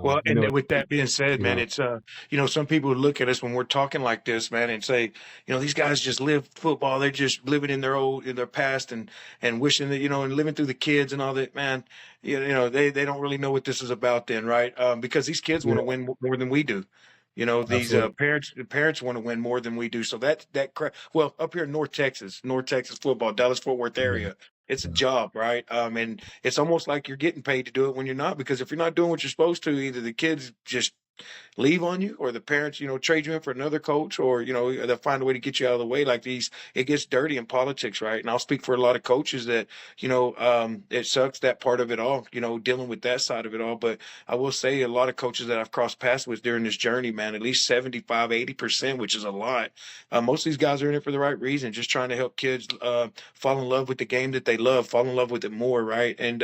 Well, I know, and with that being said, you man, know, it's some people look at us when we're talking like this, man, and say, these guys just live football. They're just living in their past and wishing that, and living through the kids and all that, man. They don't really know what this is about then, right? Because these kids want yeah, to win more than we do. These absolutely. parents want to win more than we do. So well, up here in North Texas football, Dallas Fort Worth Yeah, area, it's a yeah, job, right? And it's almost like you're getting paid to do it when you're not, because if you're not doing what you're supposed to, either the kids just leave on you, or the parents, trade you in for another coach, or, they'll find a way to get you out of the way. Like these, it gets dirty in politics, right? And I'll speak for a lot of coaches that, it sucks, that part of it all, dealing with that side of it all. But I will say a lot of coaches that I've crossed paths with during this journey, man, at least 75, 80%, which is a lot. Most of these guys are in it for the right reason, just trying to help kids fall in love with the game that they love, fall in love with it more, right? And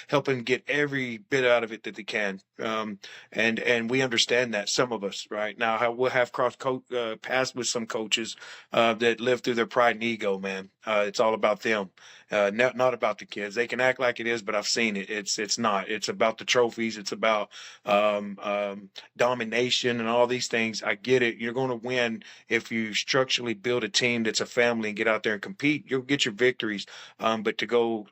helping get every bit out of it that they can. And we understand that, some of us right now, we'll have paths with some coaches that live through their pride and ego, man. It's all about them, not about the kids. They can act like it is, but I've seen it. It's not. It's about the trophies. It's about domination and all these things. I get it. You're going to win if you structurally build a team that's a family and get out there and compete. You'll get your victories. But to go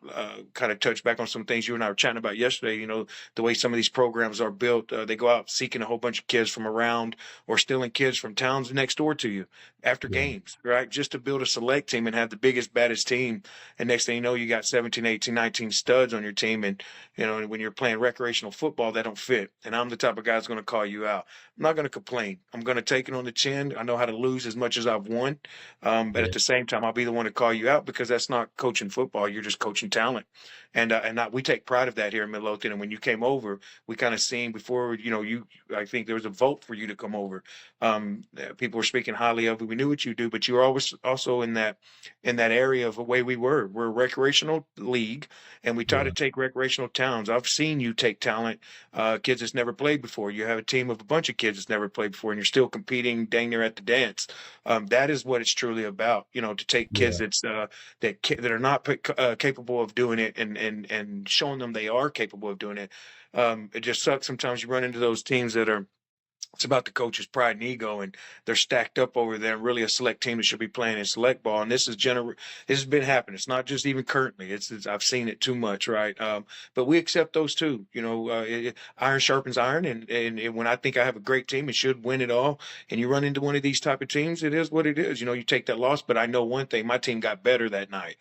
kind of touch back on some things you and I were chatting about yesterday, the way some of these programs are built, they go out seeking a whole bunch of kids from around, or stealing kids from towns next door to you after yeah, games, right? Just to build a select team and have the biggest, baddest team. And next thing you know, you got 17, 18, 19 studs on your team. And, when you're playing recreational football, that don't fit. And I'm the type of guy that's going to call you out. I'm not going to complain. I'm going to take it on the chin. I know how to lose as much as I've won. But yeah, at the same time, I'll be the one to call you out, because that's not coaching football. You're just coaching talent. We take pride of that here in Midlothian. And when you came over, we kind of seen before, I think there was a vote for you to come over. People were speaking highly of you. We knew what you do, but you were always also in that area of the way we were. We're a recreational league, and we try to yeah, take recreational towns. I've seen you take talent, kids that's never played before. You have a team of a bunch of kids that's never played before, and you're still competing dang near at the dance. That is what it's truly about. To take kids yeah, that are not capable of doing it, and showing them they are capable of doing it. It just sucks sometimes you run into those teams that are, it's about the coach's pride and ego, and they're stacked up over there. And really, a select team that should be playing in select ball. And this has been happening. It's not just even currently. I've seen it too much, right? But we accept those too. Iron sharpens iron, and when I think I have a great team and should win it all, and you run into one of these type of teams, it is what it is. You take that loss, but I know one thing: my team got better that night.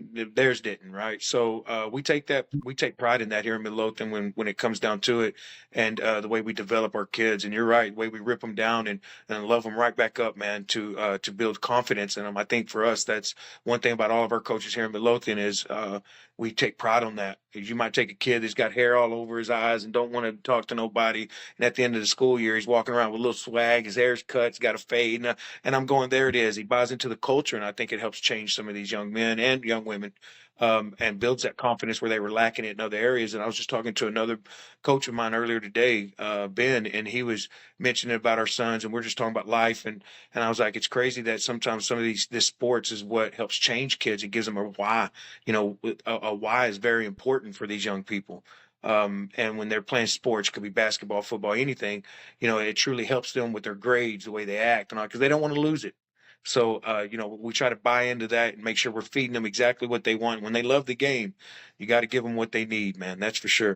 Theirs didn't, right? So we take pride in that here in Midlothian when it comes down to it, and the way we develop our kids. And you're right, the way we rip them down and love them right back up, man, to build confidence in them. I think for us, that's one thing about all of our coaches here in Midlothian is we take pride on that. You might take a kid that's got hair all over his eyes and don't want to talk to nobody, and at the end of the school year, he's walking around with a little swag, his hair's cut, he's got a fade, and I'm going, there it is. He buys into the culture, and I think it helps change some of these young men and young women, and builds that confidence where they were lacking it in other areas. And I was just talking to another coach of mine earlier today, Ben, and he was mentioning about our sons, and we're just talking about life. And I was like, it's crazy that sometimes some of this sports is what helps change kids. It gives them a why. A why is very important for these young people. And when they're playing sports, could be basketball, football, anything, it truly helps them with their grades, the way they act, and all, because they don't want to lose it. So, we try to buy into that and make sure we're feeding them exactly what they want. When they love the game, you got to give them what they need, man. That's for sure.